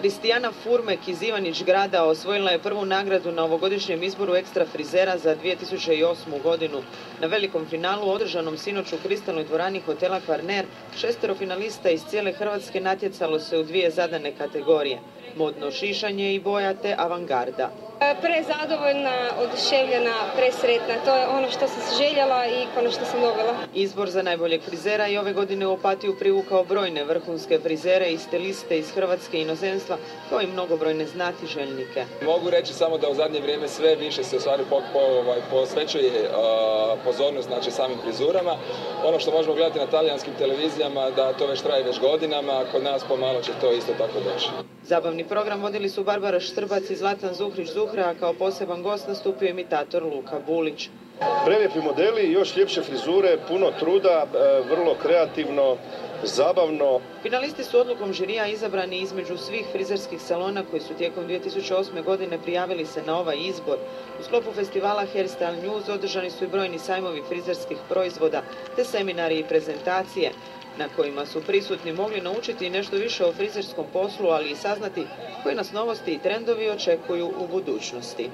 Kristijana Furmek iz Ivanić Grada osvojila je prvu nagradu na ovogodišnjem izboru ekstra frizera za 2008. godinu. Na velikom finalu održanom sinoć u kristalnoj dvorani hotela Kvarner, 6 finalista iz cijele Hrvatske natjecalo se u 2 zadane kategorije: modno šišanje i boja te avangarda. Prezadovoljna, oduševljena, presretna. To je ono što sam željela i ono što sam dobila. Izbor za najboljeg frizera i ove godine u Opatiju privukao brojne vrhunske frizere i stiliste iz Hrvatske i inozemstva, kao i mnogobrojne znatiželjnike. Mogu reći samo da u zadnje vrijeme sve više se u stvari posvećuje pozornost samim frizurama. Ono što možemo gledati na talijanskim televizijama da to već traje već godinama, kod nas pomalo će to isto tako doći. Zabavni program vodili su Barbara Štrbac i Zlatan Zuhrić-Zuhra, a kao poseban gost nastupio imitator Luka Bulić. Prelijepi modeli, još ljepše frizure, puno truda, vrlo kreativno, zabavno. Finalisti su odlukom žirija izabrani između svih frizerskih salona koji su tijekom 2008. godine prijavili se na ovaj izbor. U sklopu festivala Hairstyle News održani su i brojni sajmovi frizerskih proizvoda te seminari i prezentacije, na kojima su prisutni mogli naučiti nešto više o frizerskom poslu, ali i saznati koje nas novosti i trendovi očekuju u budućnosti.